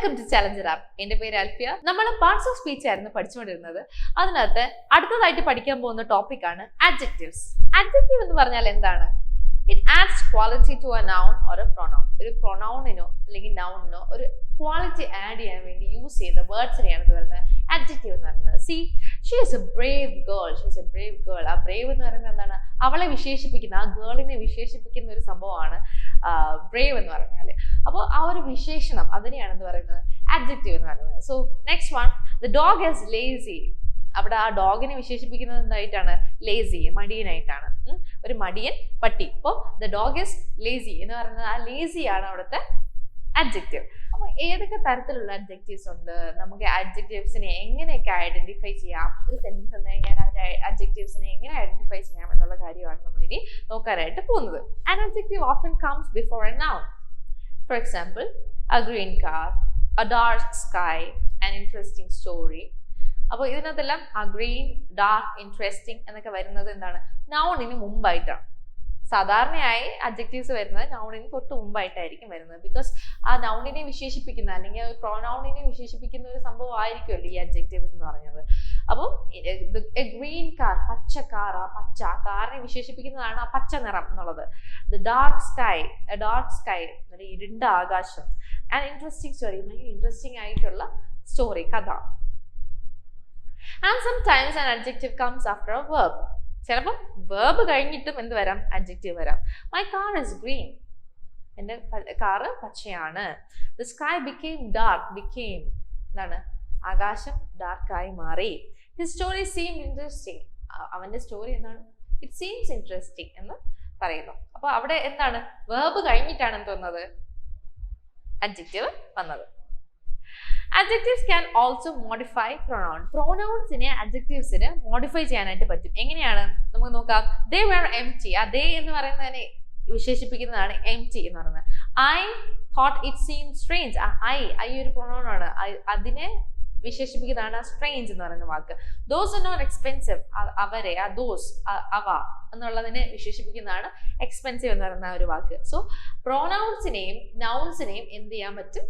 Welcome to challenger app. എന്റെ പേര് അൽഫിയ. നമ്മൾ പാർട്സ് ഓഫ് സ്പീച്ച് ആയിരുന്നു പഠിച്ചുകൊണ്ടിരുന്നത്. അതിനകത്ത് അടുത്തതായിട്ട് പഠിക്കാൻ പോകുന്ന ടോപ്പിക് ആണ് adjectives. Adjective എന്ന് പറഞ്ഞാൽ എന്താണ്? It adds quality to a noun or a pronoun. ഒരു പ്രൊനൗണിനോ അല്ലെങ്കിൽ നൗണിനോ ഒരു ക്വാളിറ്റി ആഡ് ചെയ്യാൻ വേണ്ടി യൂസ് ചെയ്യുന്ന വേർഡ്സിനെയാണ് ഇത് പറയുന്നത് adjective എന്ന് പറയുന്നത്. See, she is a brave girl. She is a brave girl. ആ brave എന്ന് പറയുന്നത് എന്താണ്? അവളെ വിശേഷിപ്പിക്കുന്ന, ആ ഗേളിനെ വിശേഷിപ്പിക്കുന്ന ഒരു സംഭവമാണ് brave എന്ന് പറഞ്ഞാൽ. അപ്പോൾ ആ ഒരു വിശേഷണം അതിനെയാണ് എന്ത് പറയുന്നത് adjective എന്ന് പറയുന്നത്. So next one, the dog is lazy. അവിടെ ആ ഡോഗിനെ വിശേഷിപ്പിക്കുന്നത് എന്തായിട്ടാണ്? ലേസി, മടിയനായിട്ടാണ്. ഒരു മടിയൻ പട്ടി. അപ്പോൾ the dog is lazy എന്ന് പറയുന്നത് ആ ലേസി ആണ് അവിടുത്തെ adjective. അപ്പോൾ ഏതൊക്കെ തരത്തിലുള്ള adjectives ഉണ്ട്? നമുക്ക് adjectivesനെ എങ്ങനെയൊക്കെ ഐഡന്റിഫൈ ചെയ്യാം? ഒരു സെന്റൻസ് എന്ന് കഴിഞ്ഞാൽ അതിന്റെ adjectivesനെ എങ്ങനെ ഐഡന്റിഫൈ ചെയ്യാം എന്നുള്ള കാര്യമാണ് നമ്മൾ ഇനി നോക്കാനായിട്ട് പോകുന്നത്. An adjective often comes before a noun. For example, a green car, a dark sky, an interesting story. അപ്പോൾ ഇതിനകത്തെല്ലാം ആ ഗ്രീൻ, ഡാർക്ക്, ഇൻട്രസ്റ്റിംഗ് എന്നൊക്കെ വരുന്നത് എന്താണ്? നൗണിന് മുമ്പായിട്ടാണ്. സാധാരണയായി അഡ്ജക്റ്റീവ്സ് വരുന്നത് നൗണിന് തൊട്ട് മുമ്പായിട്ടായിരിക്കും വരുന്നത്. ബിക്കോസ് ആ നൗണിനെ വിശേഷിപ്പിക്കുന്ന അല്ലെങ്കിൽ പ്രൊനൗണിനെ വിശേഷിപ്പിക്കുന്ന ഒരു സംഭവം ആയിരിക്കുമല്ലോ ഈ അഡ്ജക്റ്റീവ്സ് എന്ന് പറയുന്നത്. അപ്പോൾ ഗ്രീൻ കാർ, പച്ച കാർ, ആ പച്ച കാറിനെ വിശേഷിപ്പിക്കുന്നതാണ് ആ പച്ച നിറം എന്നുള്ളത്. The dark sky, dark sky, ഇരുണ്ട ആകാശം. ആൻഡ് ഇൻട്രസ്റ്റിംഗ് സ്റ്റോറി, ഭയങ്കര ഇൻട്രസ്റ്റിംഗ് ആയിട്ടുള്ള സ്റ്റോറി, കഥ. And sometimes an adjective comes after a verb. ചിലപ്പോൾ verb കഴിഞ്ഞിട്ടും എന്ത് വരാം? adjective വരാം. My car is green. എൻ്റെ car പച്ചയാണ്. The sky became dark. Became എന്താണ്? ആകാശം ഡാർക്കായി മാറി. His story seemed interesting. അവന്റെ സ്റ്റോറി എന്താണ്? It seems interesting എന്ന് പറയുന്നു. അപ്പോൾ അവിടെ എന്താണ്? verb കഴിഞ്ഞിട്ടാണ് എന്ത് വന്നത്? adjective വന്നത്. Adjectives can also modify pronoun. Pronounsനെ adjectivesനെ modify ചെയ്യാനായിട്ട് പറ്റും. എങ്ങനെയാണ്? നമുക്ക് നോക്കാം. They were empty. ആ they എന്ന് പറയുന്നതിനെ വിശേഷിപ്പിക്കുന്നതാണ് empty എന്ന് പറയുന്നത്. I thought it seemed strange. I ഒരു pronoun ആണ്. അതിനെ വിശേഷിപ്പിക്കുന്നതാണ് strange എന്ന് പറയുന്ന വാക്ക്. Those are not expensive. അവരെ, those, അവ എന്നുള്ളതിനെ വിശേഷിപ്പിക്കുന്നതാണ് expensive എന്ന് പറയുന്ന ഒരു വാക്ക്. സോ പ്രൊനൗൺസിനെയും നൗൺസിനെയും എന്ത് ചെയ്യാൻ പറ്റും?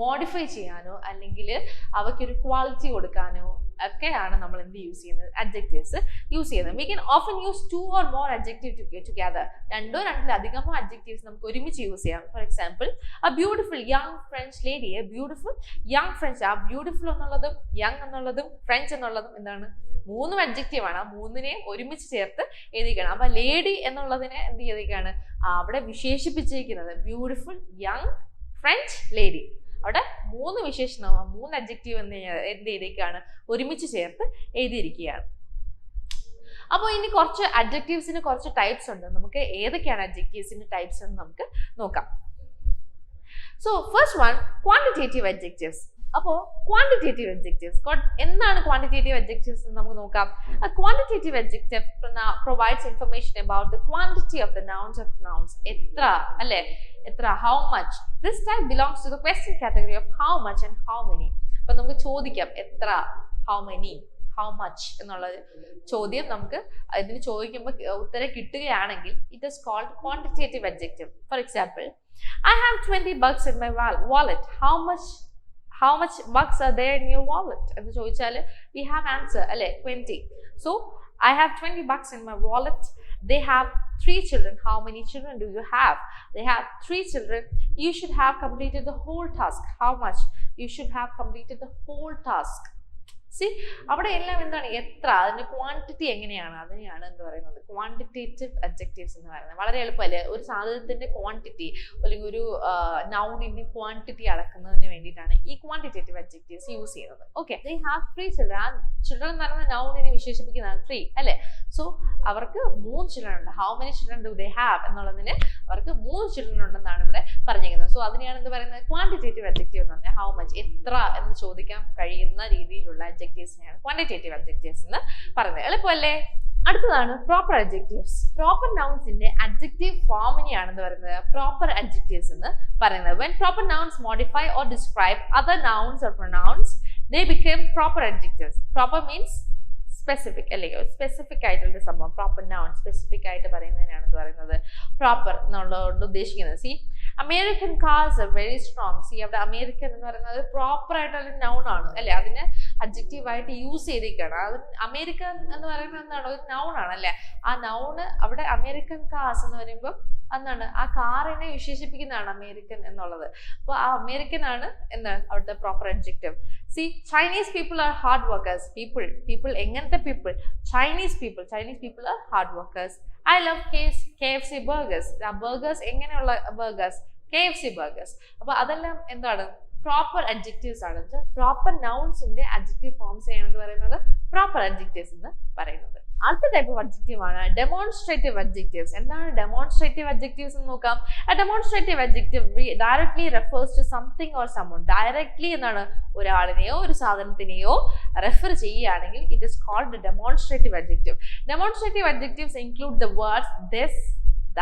മോഡിഫൈ ചെയ്യാനോ അല്ലെങ്കിൽ അവയ്ക്കൊരു ക്വാളിറ്റി കൊടുക്കാനോ ഒക്കെയാണ് നമ്മൾ എന്ത് യൂസ് ചെയ്യുന്നത്? അഡ്ജക്റ്റീവ്സ് യൂസ് ചെയ്യുന്നത്. We can often use 2 or more adjectives together. രണ്ടോ രണ്ടിലധികമോ അഡ്ജക്റ്റീവ്സ് നമുക്ക് ഒരുമിച്ച് യൂസ് ചെയ്യാം. For example, a beautiful young French lady. A beautiful young French. ആ ബ്യൂട്ടിഫുൾ എന്നുള്ളതും യങ് എന്നുള്ളതും ഫ്രഞ്ച് എന്നുള്ളതും എന്താണ്? 3 അഡ്ജക്റ്റീവ് ആണ്. ആ 3നെയും ഒരുമിച്ച് ചേർത്ത് എഴുതിക്കണം. അപ്പൊ ലേഡി എന്നുള്ളതിനെ എന്ത് ചെയ്തിരിക്കുകയാണ്? അവിടെ വിശേഷിപ്പിച്ചിരിക്കുന്നത് ബ്യൂട്ടിഫുൾ യങ് ഫ്രഞ്ച് ലേഡി. അവിടെ 3 വിശേഷണം, 3 അഡ്ജക്റ്റീവ് എന്ത് ചെയ്തിരിക്കുകയാണ്? ഒരുമിച്ച് ചേർത്ത് എഴുതിയിരിക്കുകയാണ്. അപ്പോൾ ഇനി കുറച്ച് അഡ്ജക്റ്റീവ്സിന് കുറച്ച് ടൈപ്സ് ഉണ്ട്. നമുക്ക് ഏതൊക്കെയാണ് അഡ്ജക്റ്റീവ്സിന്റെ ടൈപ്സ് എന്ന് നമുക്ക് നോക്കാം. So first one, quantitative adjectives. അപ്പോൾ ക്വാണ്ടിറ്റേറ്റീവ് അഡ്ജക്റ്റീവ്സ് എന്താണ്? ക്വാണ്ടിറ്റേറ്റീവ് അഡ്ജക്റ്റീവ്സ് എന്ന് നമുക്ക് നോക്കാം. Quantitative adjective provides information about the quantity of the nouns of pronouns. എത്ര, അല്ലെ? എത്ര, how much. This type belongs to the question category of how much and how many. അപ്പോൾ നമുക്ക് ചോദിക്കാം എത്ര, how many, how much എന്നുള്ള ചോദ്യം നമുക്ക് ഇതിന് ചോദിക്കുമ്പോൾ ഉത്തരം കിട്ടുകയാണെങ്കിൽ it is called quantitative adjective. For example, I have 20 bucks in my wallet. How much bucks are there in your wallet? എന്ന് ചോദിച്ചാൽ we have answer, അല്ലെ? 20. So I have 20 bucks in my wallet. They have 3 children. How many children do you have? They have 3 children. You should have completed the whole task. How much? You should have completed the whole task. See, അവിടെ എല്ലാം എന്താണ്? എത്ര, അതിന്റെ quantity എങ്ങനെയാണ്? അതിനെയാണ് എന്ത് പറയുന്നത്? Quantitative adjectives എന്ന് പറയുന്നത്. വളരെ എളുപ്പമല്ലേ? ഒരു സാധനത്തിന്റെ ക്വാണ്ടിറ്റി അല്ലെങ്കിൽ ഒരു നൗണിന്റെ ക്വാണ്ടിറ്റി അളക്കുന്നതിന് വേണ്ടിയിട്ടാണ് ഈ ക്വാണ്ടിറ്റേറ്റീവ് അഡ്ജക്റ്റീവ്സ് യൂസ് ചെയ്യുന്നത്. Okay, they have 3 children. ആ ചിൽഡ്രൻ എന്ന് പറയുന്ന നൗണിനെ വിശേഷിപ്പിക്കുന്നതാണ് 3, അല്ലെ? സോ അവർക്ക് 3 ചിൽഡ്രൻ ഉണ്ട്. How many children do they have എന്നുള്ളതിന് അവർക്ക് 3 ചിൽഡ്രൻ ഉണ്ടെന്നാണ് ഇവിടെ പറഞ്ഞിരിക്കുന്നത്. സോ അതിനെയാണ് എന്ത് പറയുന്നത്? ക്വാണ്ടിറ്റേറ്റീവ് അഡ്ജക്റ്റീവ് എന്ന് പറഞ്ഞാൽ ഹൗ മച്ച്, എത്ര എന്ന് ചോദിക്കാൻ കഴിയുന്ന രീതിയിലുള്ള അഡ്ജക്റ്റീവ്സിനെയാണ് ക്വാണ്ടിറ്റേറ്റീവ് അഡ്ജക്റ്റീവ്സ് എന്ന് പറയുന്നത്. എളുപ്പമല്ലേ? അടുത്തതാണ് പ്രോപ്പർ അഡ്ജക്റ്റീവ്സ്. പ്രോപ്പർ നൗൺസിന്റെ അഡ്ജക്റ്റീവ് ഫോമിനെയാണ് എന്ന് പറയുന്നത് പ്രോപ്പർ അഡ്ജക്റ്റീവ്സ് എന്ന് പറയുന്നത്. When proper nouns modify or describe other nouns or pronouns, they become proper adjectives. Proper means specific, അല്ലെങ്കിൽ സ്പെസിഫിക് ആയിട്ടുള്ള സംഭവം. പ്രോപ്പർ നൗൺ സ്പെസിഫിക് ആയിട്ട് പറയുന്നതിനാണ് പറയുന്നത് പ്രോപ്പർ എന്നുള്ളതുകൊണ്ട് ഉദ്ദേശിക്കുന്നത്. C, American cars are very strong. See, അവിടെ American എന്ന് പറയുന്നത് പ്രോപ്പർ ആയിട്ടുള്ള നൗൺ ആണ് അല്ലെ, അതിനെ അഡ്ജക്റ്റീവ് ആയിട്ട് യൂസ് ചെയ്തിരിക്കുകയാണ്. അത് അമേരിക്കൻ എന്ന് പറയുന്നത് എന്താണ്, ഒരു നൗൺ ആണ് അല്ലെ. ആ നൗണ് അവിടെ അമേരിക്കൻ കാർസ് എന്ന് പറയുമ്പോൾ എന്താണ്, ആ കാറിനെ വിശേഷിപ്പിക്കുന്നതാണ് അമേരിക്കൻ എന്നുള്ളത്. അപ്പോൾ ആ അമേരിക്കൻ ആണ് എന്താണ് അവിടുത്തെ proper adjective. See, Chinese people are hard workers. People എങ്ങനത്തെ people? Chinese people are hard workers. I love KFC burgers. ആ burgers എങ്ങനെയുള്ള burgers? KFC burgers. അപ്പോൾ അതെല്ലാം എന്താണ്, പ്രോപ്പർ അഡ്ജക്റ്റീവ്സ് ആണ്. പ്രോപ്പർ നൗൺസിന്റെ അഡ്ജക്റ്റീവ് ഫോംസ് ആണെന്ന് പറയുന്നത് പ്രോപ്പർ അഡ്ജക്റ്റീവ്സ് എന്ന് പറയുന്നത്. അടുത്ത ടൈപ്പ് ഓഫ് അഡ്ജക്റ്റീവ് ആണ് ഡെമോൺസ്ട്രേറ്റീവ് അഡ്ജക്റ്റീവ്സ്. എന്താണ് ഡെമോൺസ്ട്രേറ്റീവ് അഡ്ജക്റ്റീവ്സ് എന്ന് നോക്കാം. Demonstrative adjective directly refers to something or someone. Directly എന്താണ്, ഒരാളിനെയോ ഒരു സാധനത്തിനെയോ റെഫർ ചെയ്യുകയാണെങ്കിൽ it is called demonstrative adjective. Demonstrative adjectives include the words this,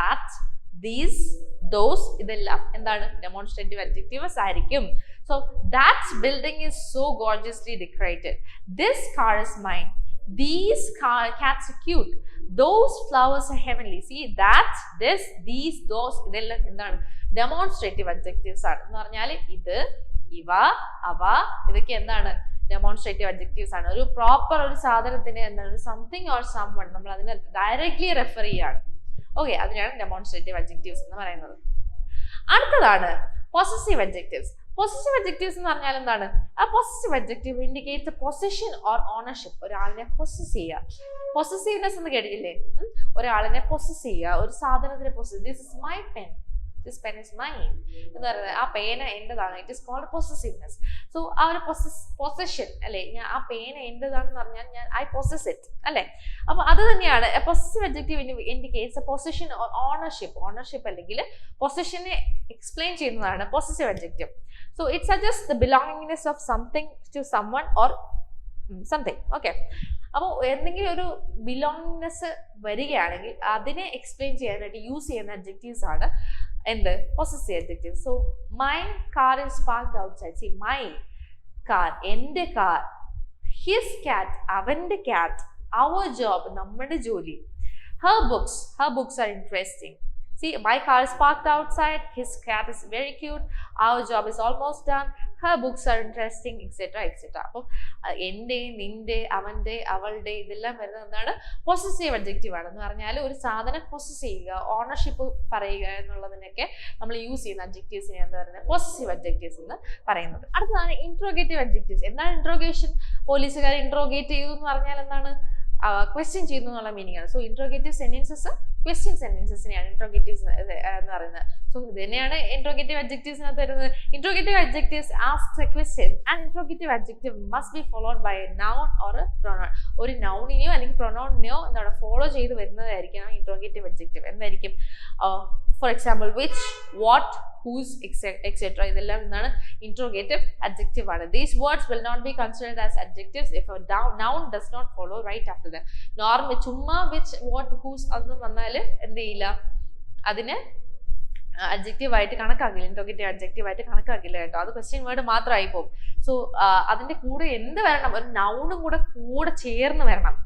that, these, those. ഇതെല്ലാം എന്താണ്, ഡെമോൺസ്ട്രേറ്റീവ് അഡ്ജക്റ്റീവ്സ് ആയിരിക്കും. So that building is so gorgeously decorated. This car is mine. These cats are cute. Those flowers are heavenly. See, that, this, these, those, ഇതെല്ലാം എന്താണ്, demonstrative adjectives ആണ്. എന്ന് പറഞ്ഞാൽ ഇത്, ഇവ, അവ, ഇതൊക്കെ എന്താണ്, ഡെമോൺസ്ട്രേറ്റീവ് അഡ്ജക്റ്റീവ്സ് ആണ്. ഒരു പ്രോപ്പർ ഒരു സാധനത്തിന് എന്താണ്, സംതിങ് ഓർ സംവൺ, നമ്മൾ അതിനെ ഡയറക്ട്ലി റെഫർ ചെയ്യാണ്. ഓക്കെ, അതിനാണ് ഡെമോൺസ്ട്രേറ്റീവ് അഡ്ജക്റ്റീവ്സ് എന്ന് പറയുന്നത്. അടുത്തതാണ് പൊസസീവ് അഡ്ജക്റ്റീവ്സ്. പൊസസീവ് അഡ്ജക്റ്റീവ്സ് എന്ന് പറഞ്ഞാൽ എന്താണ്, ആ possessive adjective indicates possession or ownership. ഒരാളിനെ പൊസസ് ചെയ്യുക. പൊസസീവ്നെസ് എന്ന് കേട്ടില്ലേ, ഒരാളിനെ പൊസസ് ചെയ്യുക, ഒരു സാധനത്തിനെ possess. This is my pen, this pen is mine എന്ന് പറയുന്നത്, ആ പേന എന്റേതാണ്. It is called possessiveness. So ആ ഒരു പൊസഷൻ അല്ലെ, ഞാൻ ആ പേന എന്റേതാണെന്ന് പറഞ്ഞാൽ ഞാൻ ഐ പൊസസ് ഇറ്റ് അല്ലെ. അപ്പൊ അത് തന്നെയാണ് possessive adjective indicates possession or ownership. Ownership അല്ലെങ്കിൽ പൊസഷനെ എക്സ്പ്ലെയിൻ ചെയ്യുന്നതാണ് possessive adjective. So it suggests the belongingness of something to someone or something. Okay. അപ്പോൾ എന്തെങ്കിലും ഒരു ബിലോങ്ങിങ്നെസ് വരികയാണെങ്കിൽ അതിനെ എക്സ്പ്ലെയിൻ ചെയ്യാനായിട്ട് യൂസ് ചെയ്യുന്ന അഡ്ജക്റ്റീവ്സ് ആണ് എന്ത്, possessive adjective. So my car is parked outside. C, my car, എൻ്റെ കാർ. ഹിസ് ക്യാറ്റ്, അവൻ്റെ ക്യാറ്റ്. അവർ ജോബ്, നമ്മുടെ ജോലി. Har books are interesting. See, my car is parked outside. His cat is very cute. Our job is almost done. Her books are interesting, etc. etc. അപ്പോൾ എൻ്റെ, നിന്റെ, അവൻ്റെ, അവളുടെ ഇതെല്ലാം വരുന്നത് എന്താണ്, പൊസസീവ് അഡ്ജക്റ്റീവ് ആണ്. എന്ന് പറഞ്ഞാൽ ഒരു സാധനം പൊസസ് ചെയ്യുക, ഓണർഷിപ്പ് പറയുക എന്നുള്ളതിനൊക്കെ നമ്മൾ യൂസ് ചെയ്യുന്ന അഡ്ജക്റ്റീവ്സിനെ എന്താ പറയുന്നത്, പൊസസീവ് അഡ്ജക്റ്റീവ്സ് എന്ന് പറയുന്നത്. അടുത്തതാണ് ഇൻട്രോഗേറ്റീവ് അഡ്ജക്റ്റീവ്സ്. എന്താണ് ഇൻട്രോഗേഷൻ? പോലീസുകാർ ഇൻട്രോഗേറ്റ് ചെയ്തു എന്ന് പറഞ്ഞാൽ എന്താണ്, ക്വസ്റ്റ്യൻ ചെയ്യുന്നു എന്നുള്ള മീനിങ് ആണ്. സോ ഇൻട്രോഗേറ്റീവ് സെന്റൻസസ് ക്വസ്റ്റ്യൻ സെന്റൻസസിനെയാണ് ഇൻട്രോഗേറ്റീവ്സ് എന്ന് പറയുന്നത്. സോ ഇത് തന്നെയാണ് ഇൻട്രോഗേറ്റീവ് അഡ്ജക്റ്റീവ്സിനകത്ത് വരുന്നത്. Interrogative adjectives asks a question and interrogative adjective must be followed by a noun or a pronoun. ഒരു നൗണിനെയോ അല്ലെങ്കിൽ പ്രൊനൗണിനെയോ എന്താണ് ഫോളോ ചെയ്ത് വരുന്നതായിരിക്കണം ഇൻട്രോഗേറ്റീവ് അഡ്ജക്റ്റീവ്. എന്തായിരിക്കും? For example which, what, whose, etc. ഇതെല്ലാം എന്താണ്, ഇൻട്രോഗേറ്റീവ് അഡ്ജക്റ്റീവ് ആണ്. These words will not be considered as adjectives if a noun does not follow right after them. Normal ചുമ്മാ which, what, whose അതൊന്നും വന്നാൽ എന്ത് ചെയ്യില്ല, അതിന് അഡ്ജക്റ്റീവ് ആയിട്ട് കണക്കാക്കില്ല, ഇൻട്രോഗേറ്റീവ് അഡ്ജക്റ്റീവ് ആയിട്ട് കണക്കാക്കില്ല കേട്ടോ. അത് ക്വസ്റ്റ്യൻ വേർഡ് മാത്രമായി പോകും. സോ അതിന്റെ കൂടെ എന്ത് വരണം, ഒരു നൗണും കൂടെ ചേർന്ന് വരണം.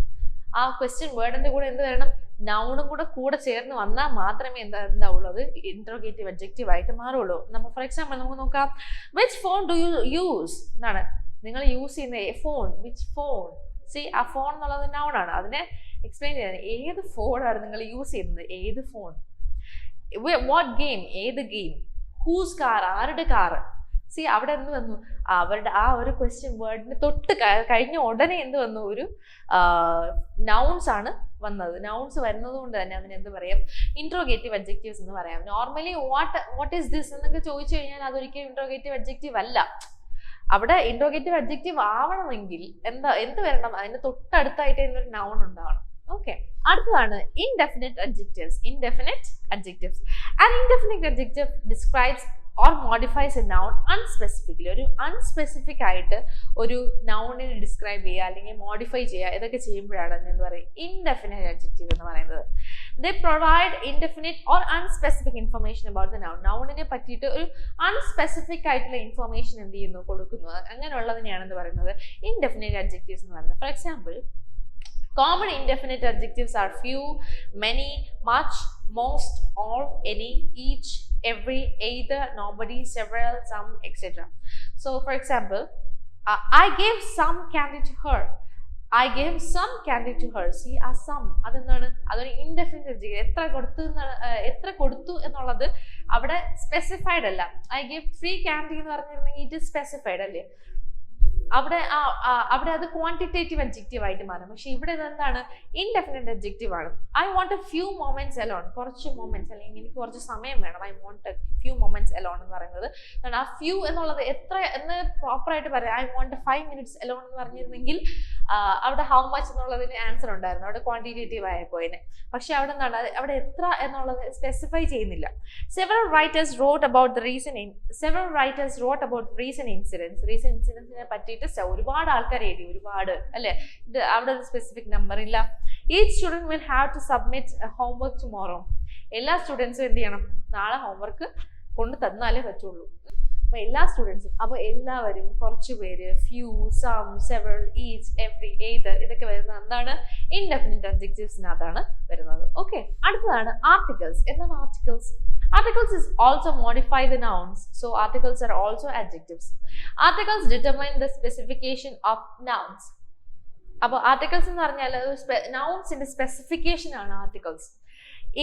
ആ ക്വസ്റ്റ്യൻ വേർഡിന്റെ കൂടെ എന്ത് വരണം, നൗണും കൂടെ ചേർന്ന് വന്നാൽ മാത്രമേ എന്താവുള്ളൂ, അത് ഇൻട്രോഗേറ്റീവ് അഡ്ജക്റ്റീവ് ആയിട്ട് മാറുള്ളൂ. ഫോർ എക്സാമ്പിൾ നമുക്ക് നോക്കാം. Which phone do you use എന്നാണ്, നിങ്ങൾ യൂസ് ചെയ്യുന്ന ഫോൺ. Which phone. സി, ആ ഫോൺ എന്നുള്ളത് നൗൺ ആണ്. അതിനെ എക്സ്പ്ലെയിൻ ചെയ്യാൻ ഏത് ഫോണാണ് നിങ്ങൾ യൂസ് ചെയ്യുന്നത്, ഏത് ഫോൺ. വാട്ട് ഗെയിം, ഏത് ഗെയിം. ഹൂസ് കാർ, ആരുടെ കാർ. സി, അവിടെ എന്ത് വന്നു, അവരുടെ ആ ഒരു ക്വസ്റ്റ്യൻ വേർഡിന് തൊട്ട് കഴിഞ്ഞ ഉടനെ എന്ത് വന്നു, ഒരു നൗൺസ് ആണ് വന്നത്. നൗൺസ് വരുന്നത് കൊണ്ട് തന്നെ അതിന് എന്ത് പറയാം, ഇൻട്രോഗേറ്റീവ് അഡ്ജക്റ്റീവ്സ് എന്ന് പറയാം. നോർമലി വാട്ട് ഈസ് ദിസ് എന്നൊക്കെ ചോദിച്ചു കഴിഞ്ഞാൽ അതൊരിക്കലും ഇൻട്രോഗേറ്റീവ് അഡ്ജക്റ്റീവ് അല്ല. അവിടെ ഇൻട്രോഗേറ്റീവ് അഡ്ജക്റ്റീവ് ആവണമെങ്കിൽ എന്ത് വരണം, അതിന് തൊട്ടടുത്തായിട്ട് ഒരു നൗൺ ഉണ്ടാവണം. ഓക്കെ, അടുത്തതാണ് indefinite adjectives. Indefinite adjectives. An indefinite adjective describes or modifies a noun unspecifically. ഒരു അൺസ്പെസിഫിക് ആയിട്ട് ഒരു നൗണിനെ ഡിസ്ക്രൈബ് ചെയ്യുക അല്ലെങ്കിൽ മോഡിഫൈ ചെയ്യുക, ഇതൊക്കെ ചെയ്യുമ്പോഴാണ് എന്താ പറയുക, ഇൻഡെഫിനിറ്റ് അഡ്ജക്റ്റീവ് എന്ന് പറയുന്നത്. They provide indefinite or unspecific information about the noun. നൗണിനെ പറ്റിയിട്ട് ഒരു അൺസ്പെസിഫിക് ആയിട്ടുള്ള ഇൻഫർമേഷൻ എന്ത് ചെയ്യുന്നു, കൊടുക്കുന്നു. അങ്ങനെയുള്ളതിനെയാണ് എന്ത് പറയുന്നത്, ഇൻഡെഫിനിറ്റ് അഡ്ജക്റ്റീവ്സ് എന്ന് പറയുന്നത്. For example, common indefinite adjectives are few, many, much, most, all, any, each, every, either, nobody, several, some, etc. So for example, I gave some candy to her. I gave some candy to her. See, ആ some അതെന്താണ്, അതൊരു indefinite adjective. എത്ര കൊടുത്തു എന്നുള്ളത് അവിടെ specified അല്ല. I gave 3 candy എന്ന് പറഞ്ഞിരുന്നെങ്കിൽ ഇറ്റ് ഇസ് സ്പെസിഫൈഡ് അല്ലേ. അവിടെ അത് ക്വാണ്ടിറ്റേറ്റീവ് അഡ്ജക്റ്റീവ് ആയിട്ട് മാറും. പക്ഷെ ഇവിടെ എന്താണ്, ഇൻഡെഫിനിറ്റ് അഡ്ജക്റ്റീവ് ആണ്. I won't A few moments alone, കുറച്ച് മൊമെന്റ്സ്, അല്ലെങ്കിൽ എനിക്ക് കുറച്ച് സമയം വേണം. I won't A few moments alone എന്ന് പറയുന്നത് ആ ഫ്യൂ എന്നുള്ളത് എത്ര എന്ന് പ്രോപ്പർ ആയിട്ട് പറയാം. ഐ വോണ്ട് 5 minutes അലോൺ എന്ന് പറഞ്ഞിരുന്നെങ്കിൽ അവിടെ ഹൗ മച്ച് എന്നുള്ളതിന് ആൻസർ ഉണ്ടായിരുന്നു, അവിടെ ക്വാണ്ടിറ്റേറ്റീവ് ആയപ്പോയിന്. പക്ഷെ അവിടെ എന്താണ്, അവിടെ എത്ര എന്നുള്ളത് സ്പെസിഫൈ ചെയ്യുന്നില്ല. Several writers wrote about reason ഇൻസിഡൻസിനെ പറ്റിയിട്ട് ഒരുപാട് ആൾക്കാർ എഴുതി, ഒരുപാട് അല്ലെ. ഇത് അവിടെ ഒരു സ്പെസിഫിക് നമ്പർ ഇല്ല. Each student will have to submit homework tomorrow. എല്ലാ സ്റ്റുഡൻസും എന്ത് ചെയ്യണം, നാളെ ഹോംവർക്ക് കൊണ്ട് തന്നാലേ പറ്റുള്ളൂ. അപ്പൊ എല്ലാ സ്റ്റുഡൻസും, അപ്പൊ എല്ലാവരും, കുറച്ചു പേര്, few, some, several, each, every, ഏത്, ഇതൊക്കെ വരുന്നത് എന്താണ്, ഇൻഡെഫിനിറ്റ് അഡ്ജക്റ്റീവ്സിനകത്താണ് വരുന്നത്. ഓക്കെ, അടുത്തതാണ് ആർട്ടിക്കിൾസ്. എന്താണ് articles? Articles is also modify the nouns. So articles are also adjectives. Articles determine the specification of nouns. അപ്പോൾ ആർട്ടിക്കിൾസ് എന്ന് പറഞ്ഞാൽ നൗൺസിന്റെ സ്പെസിഫിക്കേഷൻ ആണ് articles.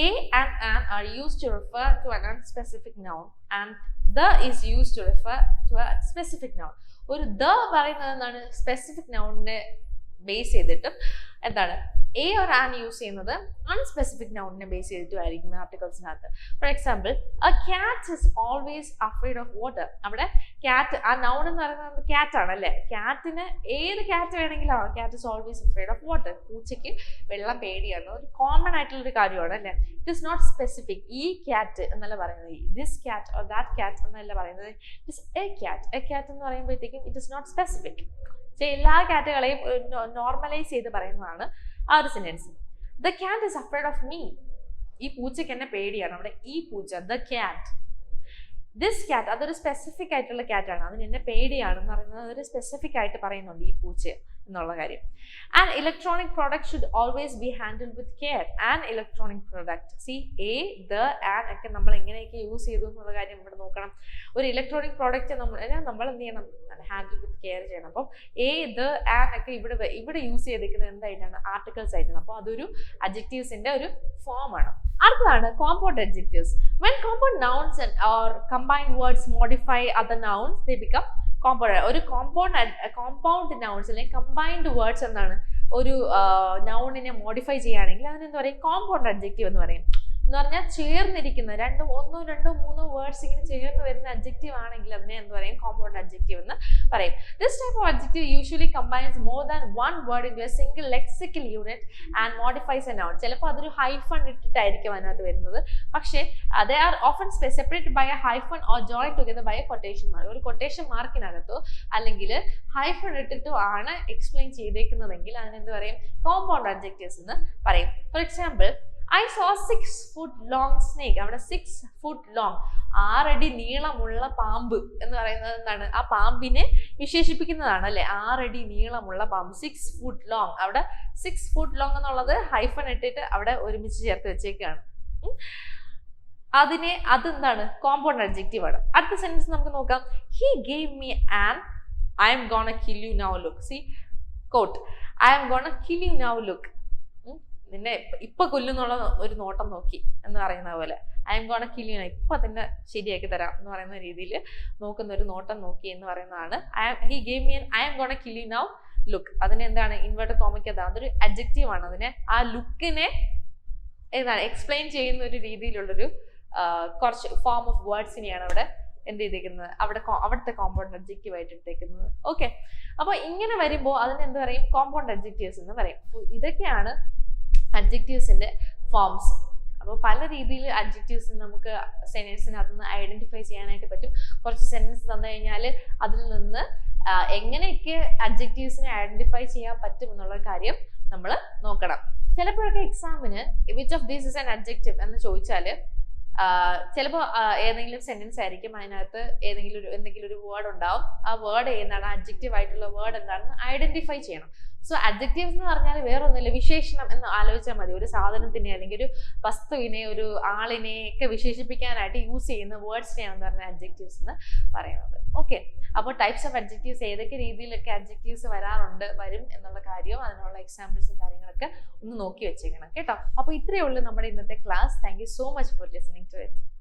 A and an are used to refer to an unspecific noun and the is used to refer to a specific noun. ഒരു the പറയുന്നത് എന്താണ്, specific നൗണിനെ base ചെയ്തിട്ടും എന്താണ് A or an use ചെയ്യുന്നത് unspecific നൗണിനെ base ചെയ്തിട്ടുമായിരിക്കും ആർട്ടിക്കിൾസിനകത്ത്. For example, a cat is always afraid of water. അവിടെ ക്യാറ്റ്, ആ നൗൺ എന്ന് പറയുന്നത് ക്യാറ്റ് ആണല്ലേ. ക്യാറ്റിന് ഏത് ക്യാറ്റ് വേണമെങ്കിലും ആവാം. Cat is always afraid of water. പൂച്ചയ്ക്ക് വെള്ളം പേടിയാണ്, ഒരു കോമൺ ആയിട്ടുള്ള ഒരു കാര്യമാണ് അല്ലേ. It is not specific. ഈ ക്യാറ്റ് എന്നല്ല പറയുന്നത്, this cat or that cat എന്നല്ല പറയുന്നത്. It is a cat. A cat എന്ന് പറയുമ്പോഴത്തേക്കും ഇറ്റ് ഇസ് നോട്ട് സ്പെസിഫിക്. എല്ലാ ക്യാറ്റുകളെയും നോർമലൈസ് ചെയ്ത് പറയുന്നതാണ് ആ ഒരു sentence. The cat is afraid of me. ഈ പൂച്ചയ്ക്ക് എന്നെ പേടിയാണ്. അവിടെ ഈ പൂച്ച, ദ ക്യാറ്റ്. ദിസ് ക്യാറ്റ്, അതൊരു സ്പെസിഫിക് ആയിട്ടുള്ള ക്യാറ്റാണ്, അതിന് എന്നെ പേടിയാണെന്ന് പറയുന്നത് അതൊരു സ്പെസിഫിക് ആയിട്ട് പറയുന്നുണ്ട് ഈ പൂച്ച എന്നുള്ള കാര്യം. An electronic product should always be handled with care. An electronic product, C, A, the, an ഒക്കെ നമ്മൾ എങ്ങനെയൊക്കെ യൂസ് ചെയ്തു എന്നുള്ള കാര്യം ഇവിടെ നോക്കണം. ഒരു ഇലക്ട്രോണിക് പ്രോഡക്റ്റ് നമ്മൾ എന്ത് ചെയ്യണം, ഹാൻഡിൽ വിത്ത് കെയർ ചെയ്യണം. അപ്പം എ, ദ, ആൻ ഒക്കെ ഇവിടെ യൂസ് ചെയ്തിരിക്കുന്നത് എന്തായിട്ടാണ്, ആർട്ടിക്കിൾസ് ആയിട്ടാണ്. അപ്പോൾ അതൊരു അഡ്ജക്റ്റീവ്സിന്റെ ഒരു ഫോം ആണ്. അടുത്തതാണ് compound adjectives. When compound nouns or combined words modify other nouns, they become compound. ഒരു കോമ്പൗണ്ട് നൗൺസ് അല്ലെങ്കിൽ കമ്പൈൻഡ് വേർഡ്സ് എന്താണ്, ഒരു നൗണിനെ മോഡിഫൈ ചെയ്യുകയാണെങ്കിൽ അതിനെന്താ പറയും, കോമ്പൗണ്ട് അഡ്ജക്റ്റീവ് എന്ന് പറയും. എന്ന് പറഞ്ഞാൽ ചേർന്നിരിക്കുന്ന ഒന്നോ രണ്ടോ മൂന്നോ വേർഡ്സ് ഇങ്ങനെ ചേർന്ന് വരുന്ന അഡ്ജക്റ്റീവ് ആണെങ്കിൽ അതിനെ എന്ത് പറയും, കോമ്പൗണ്ട് അഡ്ജക്റ്റീവ് എന്ന് പറയും. This type of adjective usually combines more than one word in to a single lexical unit and modifies a noun. ചിലപ്പോൾ അതൊരു ഹൈഫൺ ഇട്ടിട്ടായിരിക്കും അതിനകത്ത് വരുന്നത്. പക്ഷേ they are often separated by a hyphen or join together by a quotation mark. ഒരു quotation മാർക്കിനകത്തോ അല്ലെങ്കിൽ hyphen ഇട്ടിട്ടോ ആണ് എക്സ്പ്ലെയിൻ ചെയ്തേക്കുന്നതെങ്കിൽ അതിനെന്ത് പറയും, കോമ്പൗണ്ട് അഡ്ജക്റ്റീവ്സ് എന്ന് പറയും. For example, I saw a 6 foot long snake. അവിടെ 6 foot long, 6 അടി നീളമുള്ള പാമ്പ് എന്ന് പറയുന്നത് എന്താണ്, ആ പാമ്പിനെ വിശേഷിപ്പിക്കുന്നതാണ് അല്ലെ. 6 അടി നീളമുള്ള പാമ്പ്, 6 foot long. അവിടെ 6 foot long എന്നുള്ളത് ഹൈഫൺ ഇട്ടിട്ട് അവിടെ ഒരുമിച്ച് ചേർത്ത് വെച്ചേക്കാണ്. അതെന്താണ്, കോമ്പൗണ്ട് അഡ്ജക്റ്റീവ് ആണ്. അടുത്ത സെന്റൻസ് നമുക്ക് നോക്കാം. He gave me an I am gonna kill you now look. See, quote, I am gonna kill you now look. നിന്നെ ഇപ്പൊ കൊല്ലുന്നുള്ള ഒരു നോട്ടം നോക്കി എന്ന് പറയുന്ന പോലെ, I M gonna kill you, ഇപ്പൊ തന്നെ ശരിയാക്കി തരാം എന്ന് പറയുന്ന രീതിയിൽ നോക്കുന്ന ഒരു നോട്ടം നോക്കി എന്ന് പറയുന്നതാണ് he gave me I M gonna kill you now look. അതിന് എന്താണ്, ഇൻവേർട്ടഡ് കോമയ്ക്ക് അതൊരു അഡ്ജക്റ്റീവ് ആണ്. അതിനെ ആ ലുക്കിനെ എന്താണ് എക്സ്പ്ലെയിൻ ചെയ്യുന്ന ഒരു രീതിയിലുള്ളൊരു കുറച്ച് ഫോം ഓഫ് വേർഡ്സിനെയാണ് അവിടെ എന്ത് ചെയ്തേക്കുന്നത്, അവിടുത്തെ കോമ്പൗണ്ട് അഡ്ജക്റ്റീവ് ആയിട്ട് എടുത്തേക്കുന്നത്. ഓക്കെ, അപ്പൊ ഇങ്ങനെ വരുമ്പോൾ അതിന് എന്ത് പറയും, കോമ്പൗണ്ട് അഡ്ജക്റ്റീവ്സ് എന്ന് പറയും. അപ്പോൾ ഇതൊക്കെയാണ് അഡ്ജക്റ്റീവ്സിന്റെ ഫോംസ്. അപ്പോൾ പല രീതിയിൽ അഡ്ജക്റ്റീവ്സ് നമുക്ക് സെന്റൻസിനകത്ത് നിന്ന് ഐഡന്റിഫൈ ചെയ്യാനായിട്ട് പറ്റും. കുറച്ച് സെന്റൻസ് തന്നു കഴിഞ്ഞാൽ അതിൽ നിന്ന് എങ്ങനെയൊക്കെ അഡ്ജക്റ്റീവ്സിനെ ഐഡന്റിഫൈ ചെയ്യാൻ പറ്റും എന്നുള്ള കാര്യം നമ്മൾ നോക്കണം. ചിലപ്പോഴൊക്കെ എക്സാമിന് which of these is an adjective എന്ന് ചോദിച്ചാൽ ചിലപ്പോൾ ഏതെങ്കിലും സെന്റൻസ് ആയിരിക്കും, അതിനകത്ത് എന്തെങ്കിലും ഒരു വേർഡ് ഉണ്ടാവും. ആ വേർഡ് എന്താണ്, അഡ്ജക്റ്റീവ് ആയിട്ടുള്ള വേർഡ് എന്താണെന്ന് ഐഡന്റിഫൈ ചെയ്യണം. സോ അഡ്ജക്റ്റീവ്സ് എന്ന് പറഞ്ഞാൽ വേറെ ഒന്നുമില്ല, വിശേഷണം എന്ന് ആലോചിച്ചാൽ മതി. ഒരു സാധനത്തിനെ അല്ലെങ്കിൽ ഒരു വസ്തുവിനെ ഒരു ആളിനെ ഒക്കെ വിശേഷിപ്പിക്കാനായിട്ട് യൂസ് ചെയ്യുന്ന വേർഡ്സിനെയാണ് എന്ന് പറഞ്ഞാൽ അഡ്ജക്റ്റീവ്സ് എന്ന് പറയുന്നത്. ഓക്കെ, അപ്പോൾ ടൈപ്സ് ഓഫ് അഡ്ജക്റ്റീവ്സ് ഏതൊക്കെ രീതിയിലൊക്കെ അഡ്ജക്റ്റീവ്സ് വരും എന്നുള്ള കാര്യവും അതിനുള്ള എക്സാമ്പിൾസും കാര്യങ്ങളൊക്കെ ഒന്ന് നോക്കി വെച്ചേക്കണം കേട്ടോ. അപ്പോൾ ഇത്രയേ ഉള്ളൂ നമ്മുടെ ഇന്നത്തെ class. Thank you so much for listening to it.